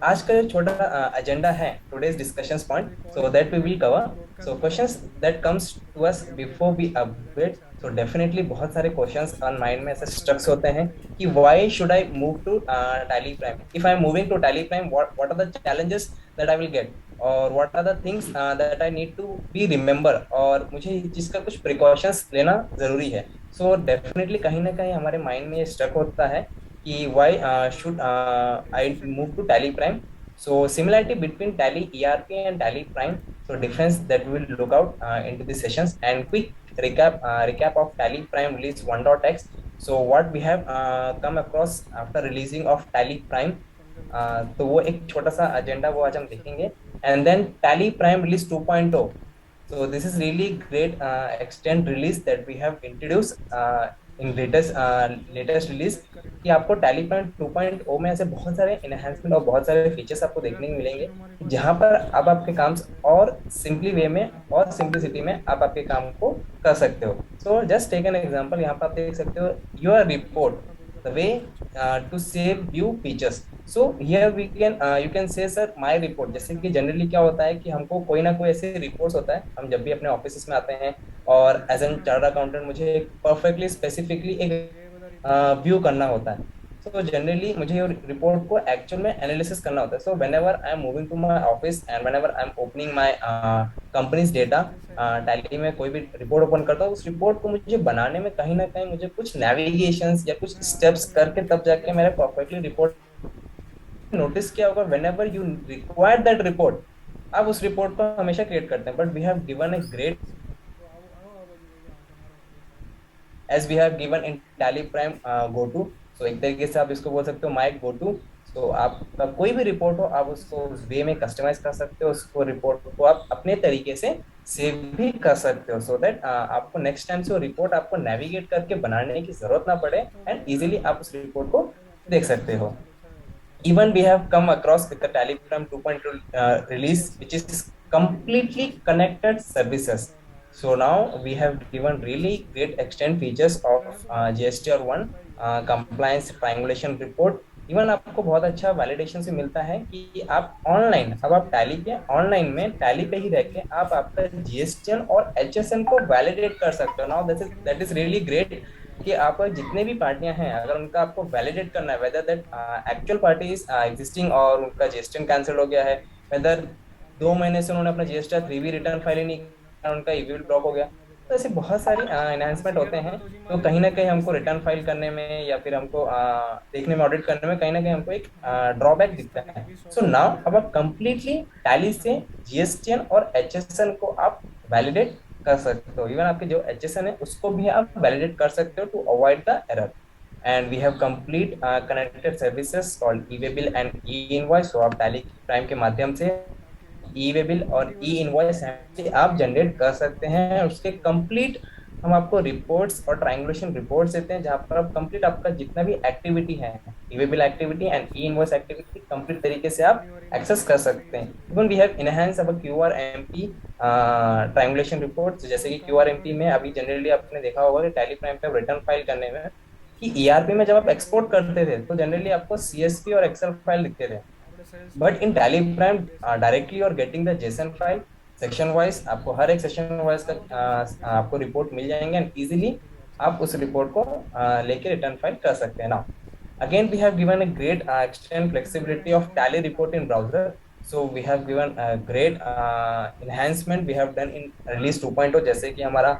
आज का जो छोटा एजेंडा है today's discussions point so that we will cover so questions that comes to us before we upgrade so definitely बहुत सारे क्वेश्चंस ऑन माइंड में ऐसे स्ट्रक्स होते हैं कि why should I move to Tally Prime if I am moving to Tally Prime what are the challenges that I will get और what are the things that I need to be remember और मुझे जिसका कुछ precautions लेना जरूरी है so definitely कहीं ना कहीं हमारे माइंड में ये स्ट्रक होता है कि why should I move to Tally Prime? So similarity between Tally ERP and Tally Prime. So difference that we will look out into the sessions and quick recap of Tally Prime release 1.x. So what we have come across after releasing of Tally Prime. तो वो एक छोटा सा agenda वो आज हम देखेंगे and then Tally Prime release 2.0. So this is really great extent release that we have introduced in latest release कि आपको टैली पॉइंट 2.0 में ऐसे बहुत सारे इनहेंसमेंट और बहुत सारे फीचर्स आपको देखने को मिलेंगे जहां पर आप आपके काम और सिंपली वे में और सिंपलिसिटी में आप आपके काम को कर सकते हो so just take an example यहाँ पर आप देख सकते हो your report the way to save view features so here we can you can say sir my report जैसे कि जनरली क्या होता है कि हमको कोई ना कोई ऐसे रिपोर्ट्स होता है हम जब भी अपने ऑफिस में आते हैं और एज एन चार्टर्ड अकाउंटेंट मुझे परफेक्टली स्पेसिफिकली एक व्यू करना होता है सो जनरली मुझे ये रिपोर्ट को एक्चुअल में एनालिसिस करना होता है so whenever I am moving to my office and whenever I am opening my company's data Tally में कोई भी रिपोर्ट ओपन करता हूँ उस रिपोर्ट को मुझे बनाने में कहीं ना कहीं मुझे कुछ नेविगेशन या कुछ स्टेप्स करके तब जाके मेरा परफेक्टली रिपोर्ट नोटिस किया होगा whenever you require that report आप उस रिपोर्ट को हमेशा क्रिएट करते हैं but we have given a great as we have given in Tally Prime go to so एक तरीके से आप इसको बोल सकते हो माई गो टू तो आपका कोई भी रिपोर्ट हो आप उसको उस वे में कस्टमाइज कर सकते हो उसको रिपोर्ट को आप अपने तरीके से सेव भी कर सकते हो सो दैट आपको नेक्स्ट टाइम से वो रिपोर्ट आपको नेविगेट करके बनाने की जरूरत ना पड़े एंड इजीली आप उस रिपोर्ट को देख सकते हो even we have come across with the Tally Prime 2.2 release which is completely connected services so now we have given really great extent features of GSTR1 compliance triangulation report even आपको बहुत अच्छा validation से मिलता है कि आप online अब आप टैली के ऑनलाइन में टैली पे ही रह के आप आपका जीएसटीएन और एचएसएन को वैलिडेट कर सकते हो now that is really great कि आप जितने भी पार्टियां हैं अगर उनका आपको वैलिडेट करना है whether that actual party is existing और उनका जीएसटीएन कैंसिल हो गया है वेदर 2 महीने से उन्होंने अपना जीएसटी 3 भी रिटर्न फाइल ही नहीं किया उनका ईवी ब्लॉक हो गया तो ऐसे बहुत सारी एनहांसमेंट होते हैं तो कहीं ना कहीं हमको रिटर्न फाइल करने में या फिर हमको देखने में ऑडिट करने में कहीं ना कहीं हमको एक ड्रॉबैक दिखता है सो नाउ अब आप कंप्लीटली टैली से जीएसटीएन और एचएसएन को आप वैलिडेट कर सकते हो इवन आपके जो एचएसएन है उसको भी आप वैलिडेट कर सकते हो to avoid the error and we have complete connected services called e way bill and e invoice so आप टैली प्राइम के माध्यम से ई वे बिल और ई इनवॉइस से आप जनरेट कर सकते हैं उसके कंप्लीट हम आपको रिपोर्ट्स और ट्रायंगुलेशन रिपोर्ट्स देते हैं जहां पर आप कंप्लीट आपका जितना भी एक्टिविटी है e way bill activity and e invoice activity complete तरीके से आप एक्सेस कर सकते हैं even we have enhance our QRMP triangulation reports जैसे कि क्यूआरएमपी में अभी जनरली आपने देखा होगा कि टैली प्राइम पे रिटर्न फाइल करने में कि ईआरपी में जब आप एक्सपोर्ट करते थे तो जनरली आपको सीएसवी और एक्सेल फाइल दिखते थे but in Tally Prime directly और getting the JSON file section wise आपको हर एक सेक्शन वाइज का आपको रिपोर्ट मिल जाएंगे एंड इजीली आप उस रिपोर्ट को लेके रिटर्न फाइल कर सकते हैं ना again we have given a great extend flexibility of tally report in browser so we have given a great enhancement we have done in release 2.0 जैसे कि हमारा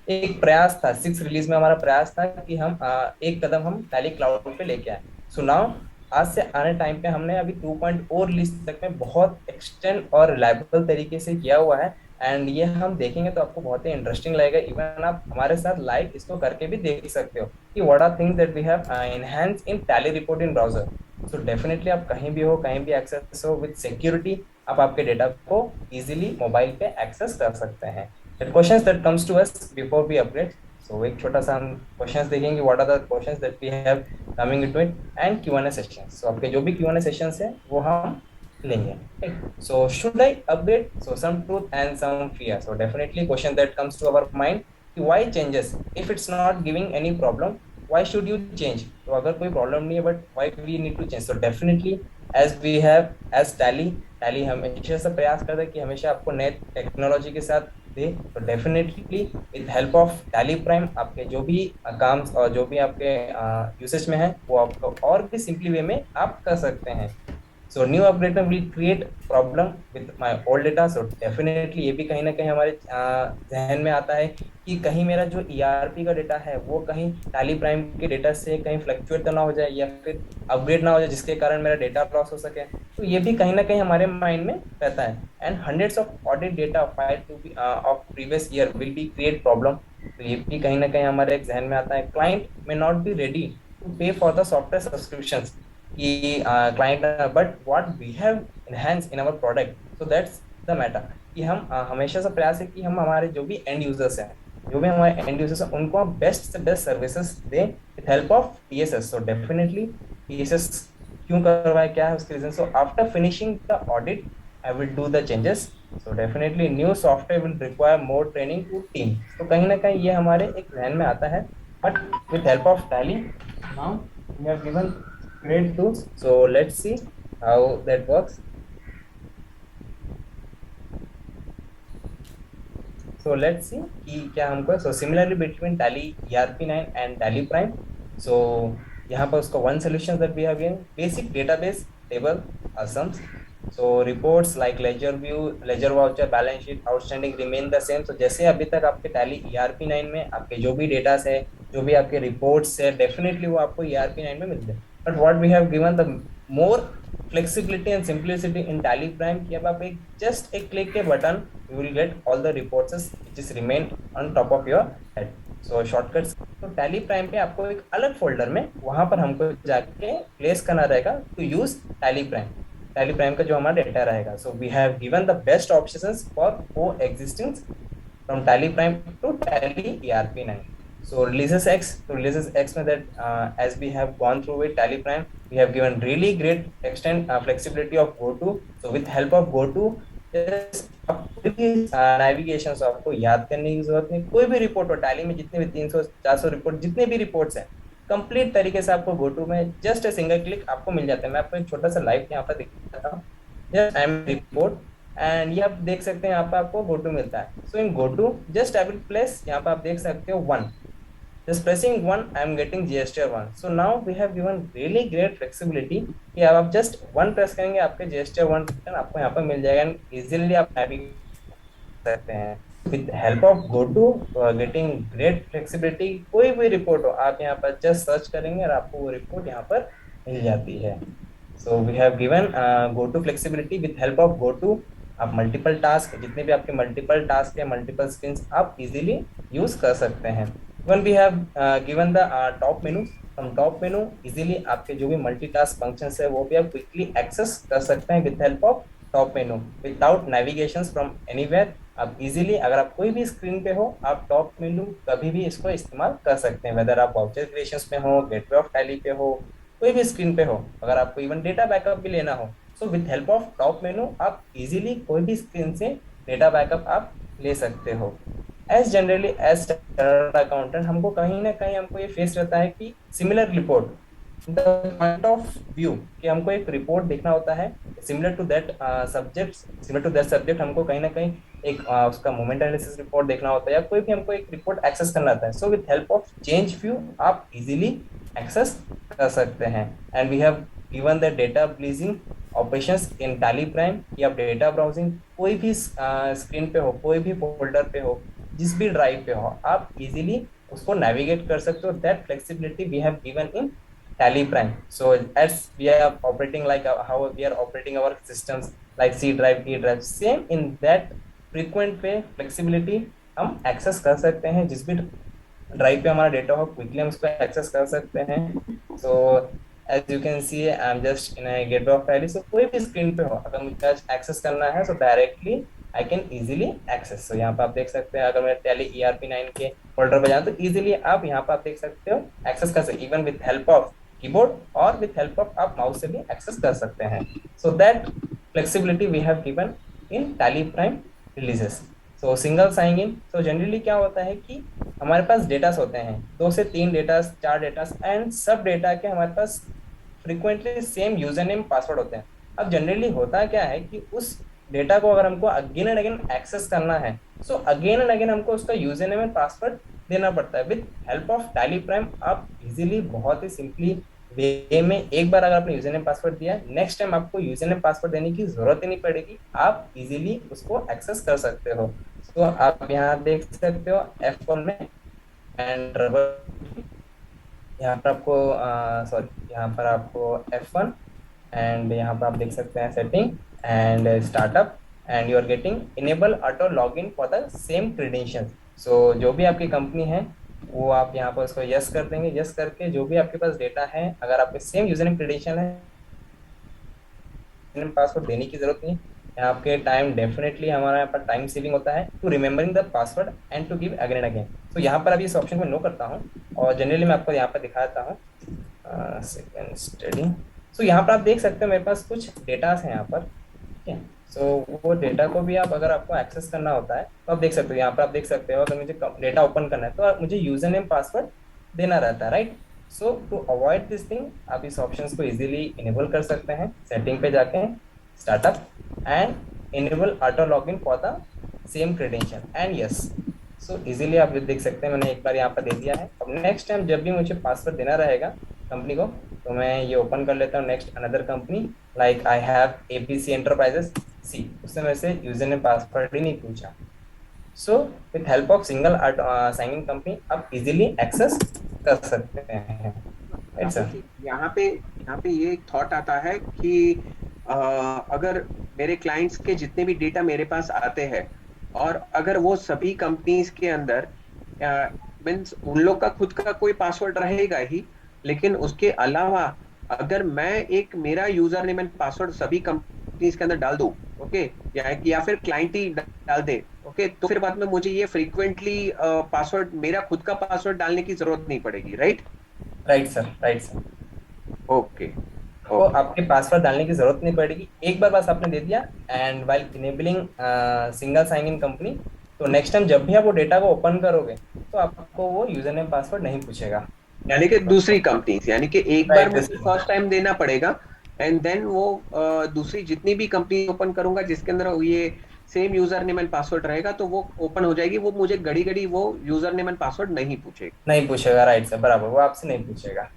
एक प्रयास था 6 रिलीज में हमारा प्रयास था कि हम एक कदम हम टैली क्लाउड पे लेके आए सो नाउ आज से आने टाइम पे हमने अभी 2.0 रिलीज तक में बहुत एक्सटेंड और रिलायबल तरीके से किया हुआ है एंड ये हम देखेंगे तो आपको बहुत ही इंटरेस्टिंग लगेगा इवन आप हमारे साथ लाइव इसको करके भी देख सकते हो कि what are things that we have enhance in Tally report in browser so definitely आप कहीं भी हो कहीं भी एक्सेस हो विद सिक्योरिटी आप आपके डेटा को इजीली मोबाइल पे एक्सेस कर सकते हैं that questions that comes to us before we upgrade so एक छोटा सा हम क्वेश्चंस देखेंगे what are the questions that we have coming into it and QnA sessions so आपके जो भी क्यूएनए सेशंस है वो हम लेंगे so should I update so some truth and some fear so definitely question that comes to our mind कि why changes if it's not giving any problem why should you change? तो अगर कोई problem नहीं है but why we need to change? So definitely as we have as tally हमेशा से प्रयास करता है कि हमेशा आपको नए टेक्नोलॉजी के साथ दे। तो definitely with help of tally prime आपके जो भी काम और जो भी आपके यूसेज में है वो आपको और भी सिंपली वे में आप कर सकते हैं। So new update will create problem with my old data. So definitely ये भी कहीं ना कहीं हमारे जहन में आता है कि कहीं मेरा जो ईआरपी का डेटा है वो कहीं टैली प्राइम के डेटा से कहीं फ्लक्चुएट तो ना हो जाए या फिर अपग्रेड ना हो जाए जिसके कारण मेरा डेटा लॉस हो सके। तो ये भी कहीं ना कहीं हमारे माइंड में रहता है। And hundreds of audit data file to be of previous year will be create problem. तो ये भी कहीं ना कहीं हमारे एक जहन में आता है। Client may not be ready to pay for the software subscription कि client but what we have enhance in our product. So that's the matter कि हम हमेशा से प्रयास है कि हम हमारे जो भी एंड यूजर्स हैं जो भी हमारे एंड यूजर्स हैं उनको हम बेस्ट से बेस्ट सर्विसेज दें with help of TSS. So definitely TSS क्यों करवाए, क्या है उसके reason? So after finishing the audit I will do the changes. So definitely new software will require more training to team. तो कहीं ना कहीं ये हमारे एक ध्यान में आता है but with help of Tally now we have given great tools. So let's see how that works. So let's see कि क्या हमको so similarly between Tally ERP9 and Tally Prime. So यहाँ पर उसका one solution that we have given basic database table sums. So reports like ledger view, ledger voucher, balance sheet, outstanding remain the same. So जैसे अभी तक आपके Tally ERP9 में आपके जो भी डेटा है जो भी आपके रिपोर्ट्स है डेफिनेटली वो आपको ERP9 में मिलते हैं। But what we have given the more flexibility and simplicity in Tally Prime कि अब आप एक जस्ट एक क्लिक के button you will get all the reports which is remain on top of your head. So shortcuts तो Tally Prime पे आपको एक अलग फोल्डर में वहां पर हमको जाके प्लेस करना रहेगा to use Tally Prime. Tally Prime का जो हमारा डेटा रहेगा। So we have given the best options for coexisting from Tally Prime to Tally ERP9. So releases X method, as we have gone through with Tally Prime, we have given really great extent flexibility of GoTo. So with help of GoTo, navigation आपको याद करने की जरूरत नहीं। कोई भी report हो tally में जितने भी 300-400 रिपोर्ट जितने भी रिपोर्ट्स हैं कंप्लीट तरीके से आपको GoTo में जस्ट ए सिंगल क्लिक आपको मिल जाता है। मैं आपको एक छोटा सा लाइव यहाँ पर दिखाता हूँ। Just I am report and ये आप देख सकते हैं यहाँ पर आपको GoTo मिलता है। सो इन GoTo just I will place यहाँ पर आप देख सकते हो 1। Just pressing 1, I am getting GSTR 1. So now we have given really great flexibility कि अब आप just 1 प्रेस करेंगे आपके GSTR 1 आपको यहाँ पर मिल जाएगा एंड इजीली आप navigate कर सकते हैं। With help of GoTo getting great flexibility, कोई भी रिपोर्ट हो आप यहाँ पर just सर्च करेंगे और आपको वो रिपोर्ट यहाँ पर मिल जाती है। So we have given GoTo flexibility with help of GoTo आप मल्टीपल टास्क जितने भी आपके मल्टीपल टास्क है मल्टीपल स्क्रीन्स आप इजीली यूज कर सकते हैं। When we have given the top menu, from top menu easily आपके जो भी मल्टीटास्क फंक्शंस है वो भी आप क्विकली एक्सेस कर सकते हैं with help of top menu without navigations from anywhere. आप इजीली अगर आप कोई भी स्क्रीन पे हो आप टॉप मेनू कभी भी इसको इस्तेमाल कर सकते हैं। वेदर आप वाउचर क्रिएशंस में हो, गेटवे ऑफ टैली पे हो, कोई भी स्क्रीन पे हो, अगर आपको इवन डेटा बैकअप भी लेना हो सो विद हेल्प ऑफ टॉप मेनू आप इजीली कोई भी स्क्रीन से डेटा बैकअप आप ले सकते हो। एज जनरली एज अकाउंटेंट हमको कहीं ना कहीं हमको ये फेस रहता है कि similar report the point of view कि हमको एक रिपोर्ट देखना होता है सिमिलर टू दैट सब्जेक्ट हमको कहीं ना कहीं एक उसका मोमेंट एनालिसिस रिपोर्ट देखना होता है या कोई भी हमको एक रिपोर्ट एक्सेस करना होता है। So with help of change view आप इजीली एक्सेस कर सकते हैं and we have given the data ब्लीजिंग ऑपरेशंस इन टैली प्राइम कि आप डेटा ब्राउजिंग कोई भी स्क्रीन पे हो, कोई भी फोल्डर पे हो, जिस भी ड्राइव पे हो आप इजीली उसको नेविगेट कर सकते हो। That flexibility we have given in Tally Prime. So as we are operating like how we are operating our systems like C drive, D drive, same in that frequent way flexibility हम access कर सकते हैं। जिस भी drive पे हमारा data हो quickly हम उसको एक्सेस कर सकते हैं। So as you can see I'm just in a gateway of Tally. So कोई भी स्क्रीन पे हो अगर मुझे एक्सेस करना है so directly I can easily access. So यहाँ पर आप देख सकते हैं अगर मैं Tally ERP9 के फोल्डर पे जाऊँ तो easily आप यहाँ पर आप देख सकते हो एक्सेस कर सकते even with help of keyboard और विथ हेल्प ऑफ आप माउस से भी एक्सेस कर सकते हैं। So that flexibility we have given in Tally Prime releases. So single sign in, so generally क्या होता है कि हमारे पास डेटास होते हैं, 2 से 3 डेटास, 4 डेटास, एंड सब डेटा के हमारे पास frequently same username password होते हैं। अब जनरली होता क्या है कि उस डेटा को अगर हमको अगेन एंड अगेन एक्सेस करना है, सो अगेन एंड अगेन हमको उसका यूजर नेम एंड पासवर्ड देना पड़ता है। With help of tally prime आप इजीली, बहुत ही सिंपली वे में, एक बार अगर आपने यूजर नेम पासवर्ड दिया, नेक्स्ट टाइम आपको यूजर नेम पासवर्ड देने की जरूरत ही नहीं पड़ेगी, आप इजीली उसको एक्सेस कर सकते हो। तो आप यहाँ देख सकते हो F1 में, एंड यहाँ पर आपको सॉरी, यहाँ पर आपको F1, एंड यहाँ पर आप देख सकते हैं setting and startup, and you are getting enable auto log in for the same credential. So जो भी आपकी कंपनी है वो आप यहाँ पर उसको यस कर देंगे। यस करके जो भी आपके पास डेटा है, अगर आपके सेम यूजर नेम क्रेडेंशियल है, पासवर्ड देने की जरूरत नहीं। यहाँ आपके टाइम डेफिनेटली, हमारा यहाँ पर टाइम सेविंग होता है to remembering the password and to give again and again. तो यहाँ पर अभी इस ऑप्शन को नो करता हूँ, और जनरली मैं आपको यहाँ पर दिखाता हूँ सेकंड स्टडी। सो यहाँ पर आप देख सकते हो मेरे पास कुछ डेटास हैं यहाँ पर, ठीक है। सो वो डेटा को भी आप, अगर आपको एक्सेस करना होता है तो आप देख सकते हो। यहाँ पर आप देख सकते हो, अगर मुझे डेटा ओपन करना है तो मुझे यूजर नेम पासवर्ड देना रहता है, right. So to avoid this thing, आप इस ऑप्शंस को इजीली इनेबल कर सकते हैं। सेटिंग पे जाके startup and enable auto login for the same credential and yes. So easily आप देख सकते हैं, मैंने एक बार यहाँ पर दे दिया है। अब नेक्स्ट टाइम जब भी मुझे पासवर्ड देना रहेगा कंपनी को, तो मैं ये ओपन कर लेता हूँ next another company, like I have APC enterprises C, उससे मेरे से यूजर ने पासवर्ड ही नहीं पूछा। So with help of single sign in company आप इजीली एक्सेस कर सकते हैं, राइट सर। यहाँ पे ये एक थॉट आता है कि अगर मेरे क्लाइंट्स के जितने भी डेटा मेरे पास आते हैं, और अगर वो सभी कंपनीज के अंदर मीन्स उन लोग का खुद का कोई पासवर्ड रहेगा ही, लेकिन उसके अलावा अगर मैं एक मेरा यूजर नेम एंड पासवर्ड सभी कंपनीज के अंदर डाल दूं, ओके, या फिर क्लाइंट ही डाल दे, ओके, तो फिर बाद में मुझे ये फ्रीक्वेंटली पासवर्ड, मेरा खुद का पासवर्ड डालने की जरूरत नहीं पड़ेगी, right? Right sir, right sir. Okay. आपको ओके। आपके पासवर्ड डालने की जरूरत नहीं पड़ेगी, एक बार बस आपने दे दिया। And while enabling single sign in company, तो नेक्स्ट टाइम जब भी आप वो डेटा को ओपन करोगे तो आपको वो यूजर नेम पासवर्ड नहीं पूछेगा। यानी कि दूसरी कंपनी, यानी कि एक बार राइट मुझे फर्स्ट टाइम देना पड़ेगा, एंड देन वो दूसरी जितनी भी कंपनी ओपन करूंगा जिसके अंदर ये same user name and password रहेगा, तो वो ओपन हो जाएगी, वो मुझे घड़ी घड़ी वो यूजर नेम एंड पासवर्ड नहीं पूछेगी। नहीं पूछेगा, राइट सर, बराबर, वो आपसे नहीं पूछेगा।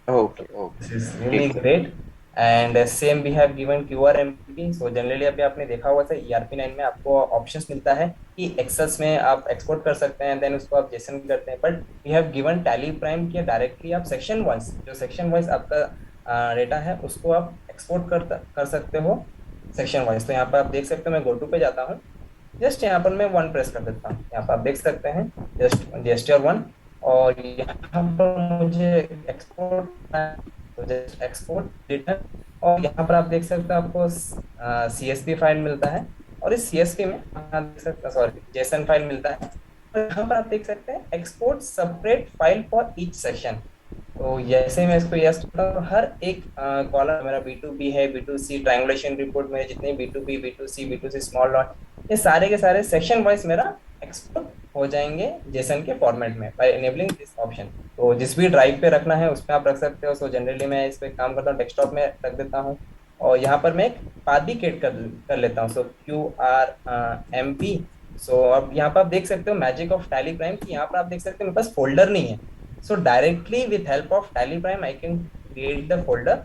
Okay this okay. Is really ठीक है। Great. And same we have given QRMP। So generally अभी आपने देखा होगा सर, ERP9 में आपको ऑप्शंस मिलता है कि एक्सेस में आप एक्सपोर्ट कर सकते हैं, देन उसको आप जेसन करते हैं। But we have given Tally Prime किया डायरेक्टली आप सेक्शन वाइज, जो सेक्शन वाइज आपका डेटा है उसको आप एक्सपोर्ट कर सकते हो सेक्शन वाइज। तो यहाँ पर आप देख सकते हो, मैं गो टू पे जाता हूँ, जस्ट यहाँ पर मैं 1 प्रेस कर देता हूँ। यहाँ पर आप देख सकते हैं जस्ट gesture 1, और यहाँ पर मुझे एक्सपोर्ट, तो जस्ट एक्सपोर्ट डेटा, और यहाँ पर आप देख सकते हो आपको CSV फाइल मिलता है, और इस CSV में आप देख सकते हैं, सॉरी, जेसन फाइल मिलता है। और यहाँ पर आप देख सकते हैं export separate file for each section. तो जैसे मैं इसको यस करता हूँ, हर एक कॉलम मेरा B2B है, B2C ट्रायंगुलेशन रिपोर्ट में जितने B2B, B2C, B2C small lot, ये सारे के सारे सेक्शन वाइज मेरा एक्सपोर्ट हो जाएंगे जेसन के फॉर्मेट में बाय एनेबलिंग दिस ऑप्शन। तो जिस भी ड्राइव पे रखना है उस पर आप रख सकते हो। सो जनरली मैं इस पर काम करता हूँ, डेस्कटॉप में रख देता हूँ, और यहाँ पर मैं एक पाथ भी क्रिएट कर लेता हूँ। सो QRMP। सो अब यहाँ पर आप देख सकते हो मैजिक ऑफ टैली प्राइम की, यहाँ पर आप देख सकते हो मेरे पास फोल्डर नहीं है। सो directly with help of tally prime I can create the folder,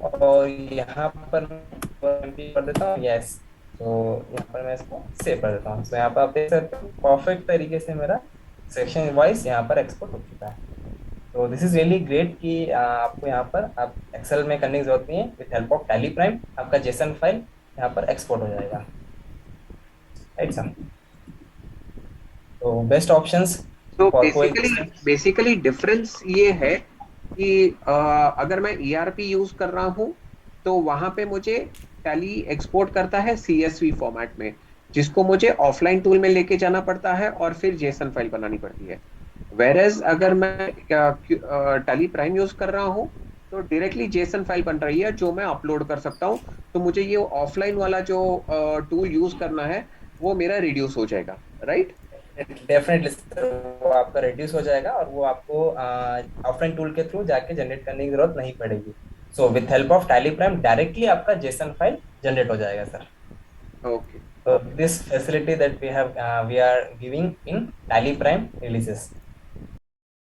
और यहाँ पर मैं कर देता हूँ यस। तो यहाँ पर मैं इसको सेव कर देता हूँ। तो यहाँ पर आप देख सकते हो परफेक्ट तरीके से मेरा सेक्शन वाइज यहाँ पर एक्सपोर्ट हो चुका है। तो दिस इज रियली ग्रेट कि आपको यहाँ पर आप एक्सेल में करने की जरूरत नहीं है, with help of tally prime आपका जेसन फाइल यहाँ पर एक्सपोर्ट हो जाएगा, राइट सर। तो बेस्ट ऑप्शंस तो for basically coexistence. Basically difference ये है कि अगर मैं ईआरपी यूज कर रहा हूँ, तो वहां पे मुझे टैली एक्सपोर्ट करता है सीएसवी फॉर्मेट में, जिसको मुझे ऑफलाइन टूल में लेके जाना पड़ता है और फिर जेसन फाइल बनानी पड़ती है। वेरेज अगर मैं टैली प्राइम यूज कर रहा हूँ, तो डायरेक्टली जेसन फाइल बन रही है जो मैं अपलोड कर सकता हूँ। तो मुझे ये ऑफलाइन वाला जो टूल यूज करना है वो मेरा रिड्यूस हो जाएगा, राइट? डेफिनेटली सर, वो आपका रिड्यूस हो जाएगा और वो आपको ऑफलाइन टूल के थ्रू जाके जनरेट करने की जरूरत नहीं पड़ेगी। सो with help of tally Prime directly आपका जेसन फाइल जनरेट हो जाएगा sir. Okay, So okay. this facility that we are giving in Tally Prime releases.